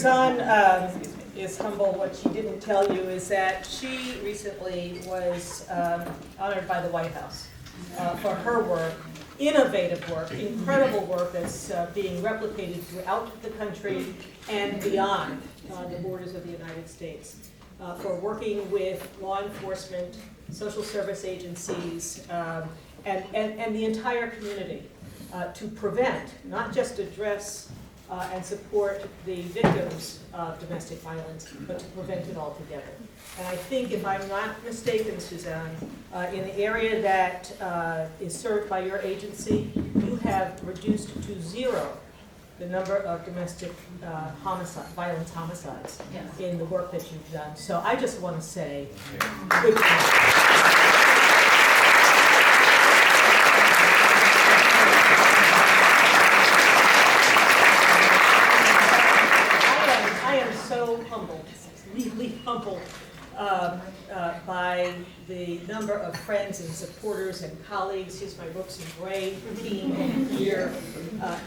Suzanne is humble. What she didn't tell you is that she recently was honored by the White House for her work, innovative work, incredible work that's being replicated throughout the country and beyond the borders of the United States, for working with law enforcement, social service agencies, and the entire community to prevent, not just address and support the victims of domestic violence, but to prevent it altogether. And I think, if I'm not mistaken, Suzanne, in the area that is served by your agency, you have reduced to 0 the number of domestic violence homicides in the work that you've done. So I just want to say, good job. So humbled, really humbled by the number of friends and supporters and colleagues. Here's my Ropes and Gray team here.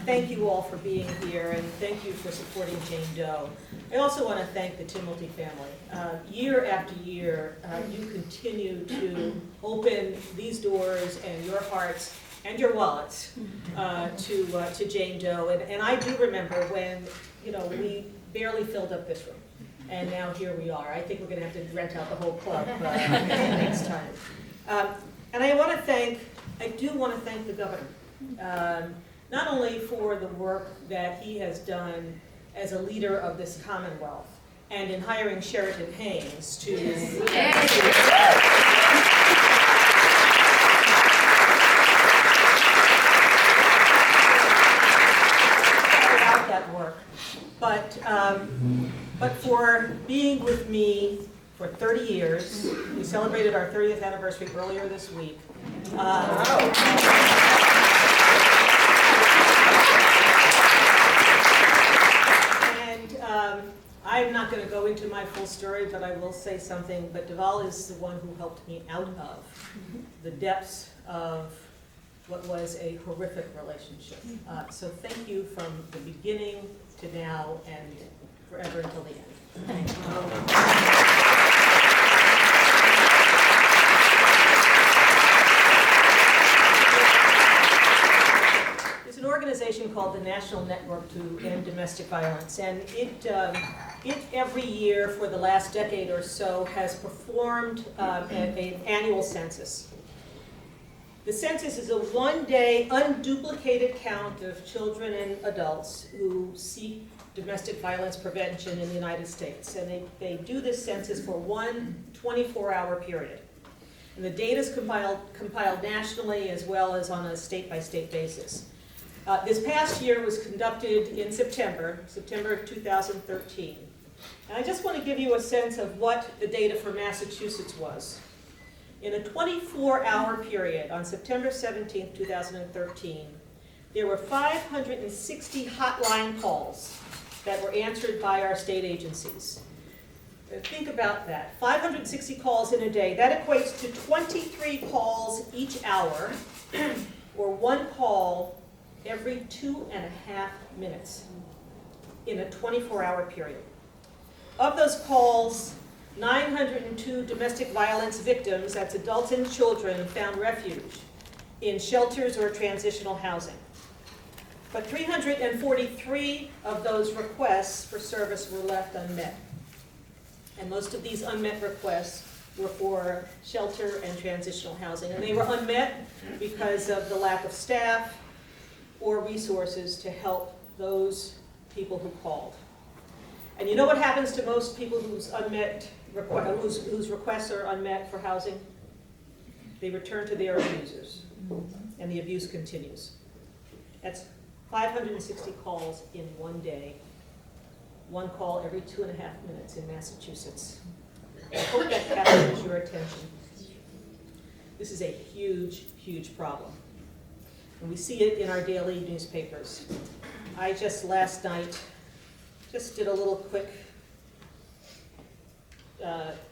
Thank you all for being here, and thank you for supporting Jane Doe. I also want to thank the Timilty family. Year after year, you continue to open these doors and your hearts and your wallets to Jane Doe. And I do remember when, we barely filled up this room, and now here we are. I think we're going to have to rent out the whole club next time. And I do want to thank the governor, not only for the work that he has done as a leader of this Commonwealth, and in hiring Sheraton Haynes to carry out that work, but for being with me for 30 years. We celebrated our 30th anniversary earlier this week. I'm not going to go into my full story, but I will say something. But Deval is the one who helped me out of the depths of what was a horrific relationship. So thank you from the beginning to now and forever until the end. Thank you. There's an organization called the National Network to End Domestic Violence, and it every year for the last decade or so has performed an annual census. The census is a one-day, unduplicated count of children and adults who seek domestic violence prevention in the United States. And they do this census for one 24-hour period. And the data is compiled nationally as well as on a state-by-state basis. This past year was conducted in September of 2013. And I just want to give you a sense of what the data for Massachusetts was. In a 24-hour period on September 17, 2013, there were 560 hotline calls that were answered by our state agencies. Think about that, 560 calls in a day. That equates to 23 calls each hour, or one call every 2.5 minutes in a 24-hour period. Of those calls, 902 domestic violence victims, that's adults and children, found refuge in shelters or transitional housing. But 343 of those requests for service were left unmet. And most of these unmet requests were for shelter and transitional housing. And they were unmet because of the lack of staff or resources to help those people who called. And you know what happens to most people whose requests are unmet for housing? They return to their abusers, and the abuse continues. That's 560 calls in one day, one call every 2.5 minutes in Massachusetts. I hope that captures your attention. This is a huge, huge problem. And we see it in our daily newspapers. I just last night did a little quick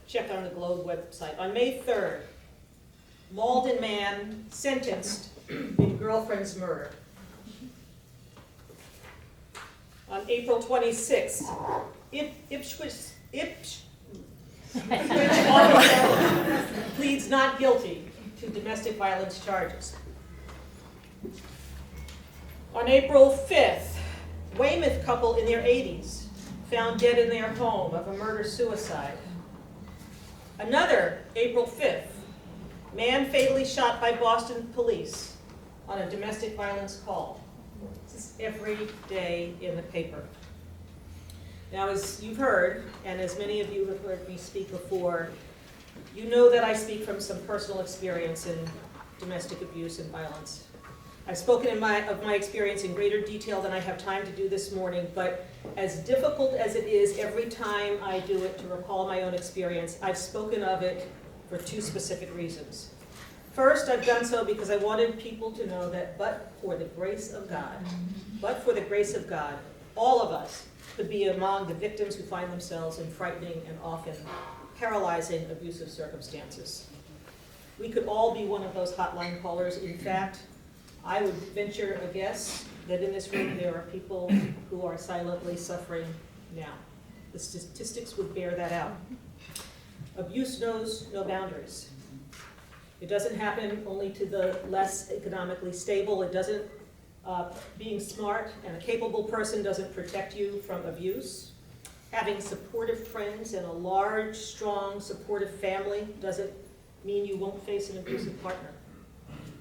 check on the Globe website. On May 3rd, Malden man sentenced in girlfriend's murder. On April 26th. Ipswich officer pleads not guilty to domestic violence charges. On April 5th, Weymouth couple in their 80s found dead in their home of a murder-suicide. Another April 5th, man fatally shot by Boston police on a domestic violence call. This is every day in the paper. Now, as you've heard, and as many of you have heard me speak before, you know that I speak from some personal experience in domestic abuse and violence. I've spoken of my experience in greater detail than I have time to do this morning, but as difficult as it is every time I do it to recall my own experience, I've spoken of it for two specific reasons. First, I've done so because I wanted people to know that but for the grace of God, all of us could be among the victims who find themselves in frightening and often paralyzing abusive circumstances. We could all be one of those hotline callers. In fact, I would venture a guess that in this room there are people who are silently suffering now. The statistics would bear that out. Abuse knows no boundaries. It doesn't happen only to the less economically stable. It doesn't, being smart and a capable person doesn't protect you from abuse. Having supportive friends and a large, strong, supportive family doesn't mean you won't face an abusive partner.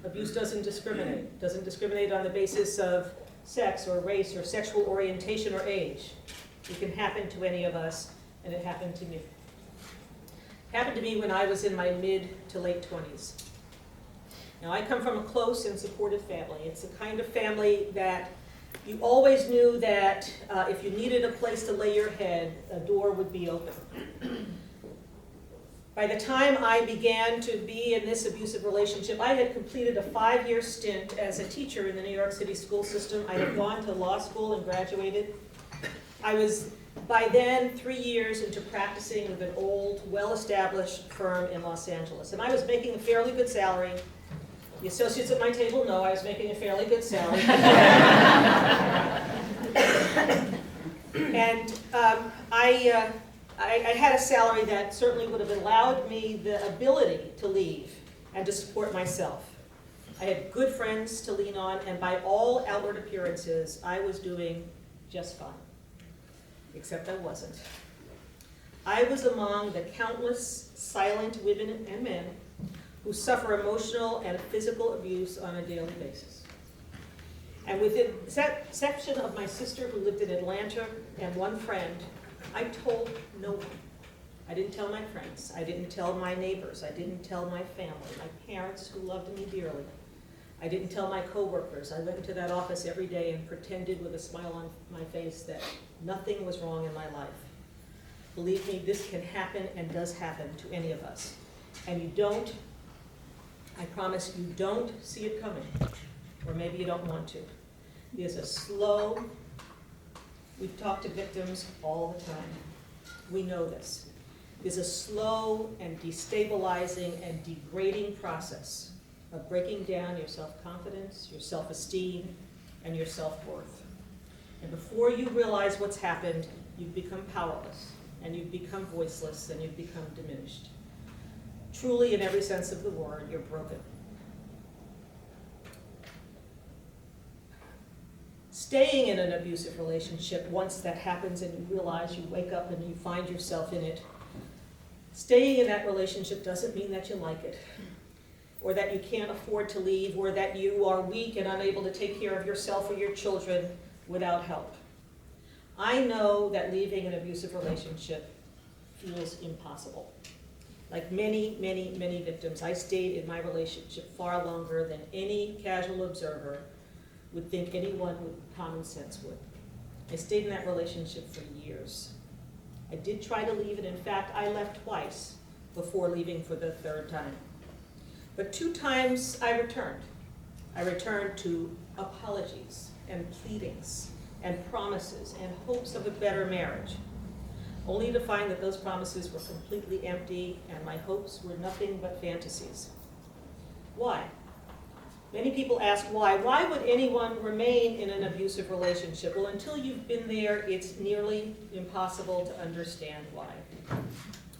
Abuse doesn't discriminate on the basis of sex or race or sexual orientation or age. It can happen to any of us, and it happened to me. It happened to me when I was in my mid to late 20s. Now, I come from a close and supportive family. It's the kind of family that you always knew that if you needed a place to lay your head, a door would be open. By the time I began to be in this abusive relationship, I had completed a 5-year stint as a teacher in the New York City school system. I had gone to law school and graduated. I was, by then, 3 years into practicing with an old, well-established firm in Los Angeles. And I was making a fairly good salary. The associates at my table know I was making a fairly good salary. And I had a salary that certainly would have allowed me the ability to leave and to support myself. I had good friends to lean on, and by all outward appearances, I was doing just fine. Except I wasn't. I was among the countless silent women and men who suffer emotional and physical abuse on a daily basis. And with the exception of my sister who lived in Atlanta and one friend, I told no one. I didn't tell my friends. I didn't tell my neighbors. I didn't tell my family, my parents who loved me dearly. I didn't tell my coworkers. I went into that office every day and pretended with a smile on my face that nothing was wrong in my life. Believe me, this can happen and does happen to any of us. And you don't, I promise you don't see it coming, or maybe you don't want to. There's a slow, we've talked to victims all the time. We know this. There's a slow and destabilizing and degrading process of breaking down your self-confidence, your self-esteem, and your self-worth. And before you realize what's happened, you've become powerless, and you've become voiceless, and you've become diminished. Truly, in every sense of the word, you're broken. Staying in an abusive relationship, once that happens and you realize, you wake up and you find yourself in it, staying in that relationship doesn't mean that you like it, or that you can't afford to leave, or that you are weak and unable to take care of yourself or your children without help. I know that leaving an abusive relationship feels impossible. Like many, many, many victims, I stayed in my relationship far longer than any casual observer would think anyone with common sense would. I stayed in that relationship for years. I did try to leave, and in fact, I left twice before leaving for the third time. But 2 times I returned. I returned to apologies and pleadings and promises and hopes of a better marriage, only to find that those promises were completely empty and my hopes were nothing but fantasies. Why? Many people ask why. Why would anyone remain in an abusive relationship? Well, until you've been there, it's nearly impossible to understand why.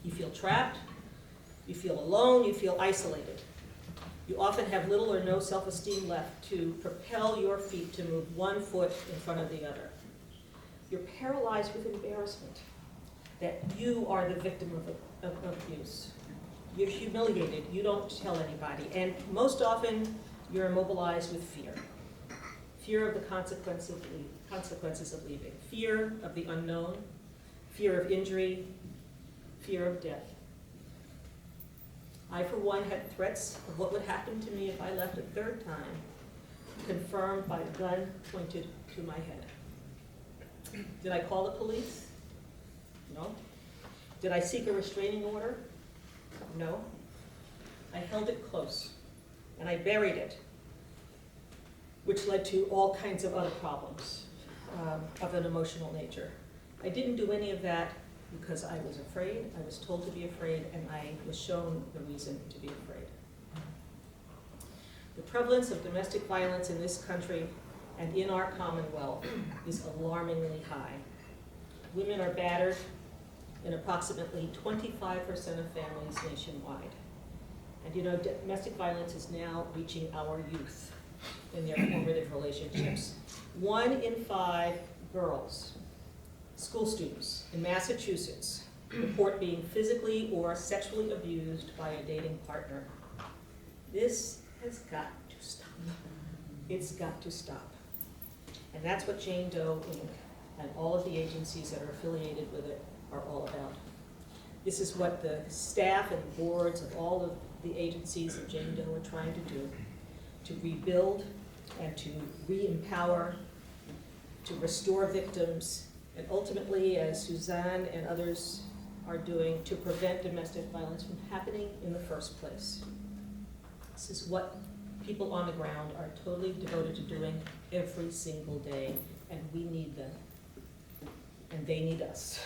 You feel trapped, you feel alone, you feel isolated. You often have little or no self-esteem left to propel your feet to move one foot in front of the other. You're paralyzed with embarrassment that you are the victim of abuse. You're humiliated, you don't tell anybody, and most often you're immobilized with fear. Fear of the consequences of leaving, fear of the unknown, fear of injury, fear of death. I, for one, had threats of what would happen to me if I left a third time, confirmed by a gun pointed to my head. Did I call the police? No. Did I seek a restraining order? No. I held it close, and I buried it, which led to all kinds of other problems of an emotional nature. I didn't do any of that because I was afraid, I was told to be afraid, and I was shown the reason to be afraid. The prevalence of domestic violence in this country and in our Commonwealth is alarmingly high. Women are battered in approximately 25% of families nationwide. And you know, domestic violence is now reaching our youth in their formative relationships. 1 in 5 girls, school students in Massachusetts, report being physically or sexually abused by a dating partner. This has got to stop. It's got to stop. And that's what Jane Doe, Inc. and all of the agencies that are affiliated with it are all about. This is what the staff and boards of all of the agencies of Jane Doe are trying to do, to rebuild and to re-empower, to restore victims, and ultimately, as Suzanne and others are doing, to prevent domestic violence from happening in the first place. This is what people on the ground are totally devoted to doing every single day, and we need them, and they need us.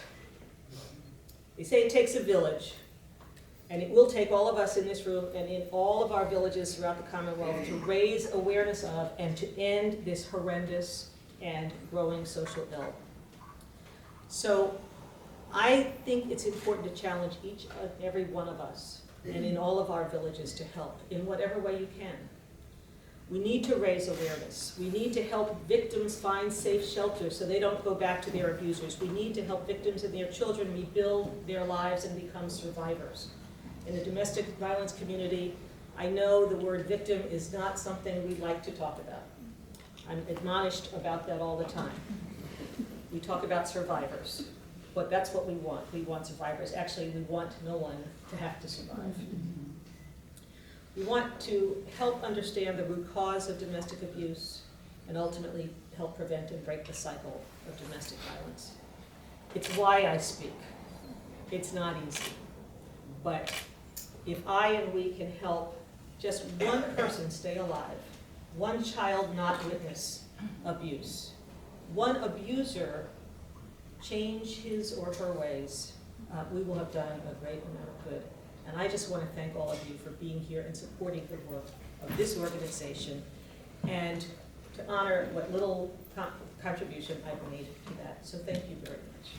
They say it takes a village, and it will take all of us in this room and in all of our villages throughout the Commonwealth to raise awareness of and to end this horrendous and growing social ill. So I think it's important to challenge each and every one of us and in all of our villages to help in whatever way you can. We need to raise awareness. We need to help victims find safe shelter so they don't go back to their abusers. We need to help victims and their children rebuild their lives and become survivors. In the domestic violence community, I know the word victim is not something we like to talk about. I'm admonished about that all the time. We talk about survivors, but that's what we want. We want survivors. Actually, we want no one to have to survive. We want to help understand the root cause of domestic abuse and ultimately help prevent and break the cycle of domestic violence. It's why I speak. It's not easy. But if I and we can help just one person stay alive, one child not witness abuse, one abuser change his or her ways, we will have done a great amount of good. And I just want to thank all of you for being here and supporting the work of this organization and to honor what little contribution I've made to that. So thank you very much.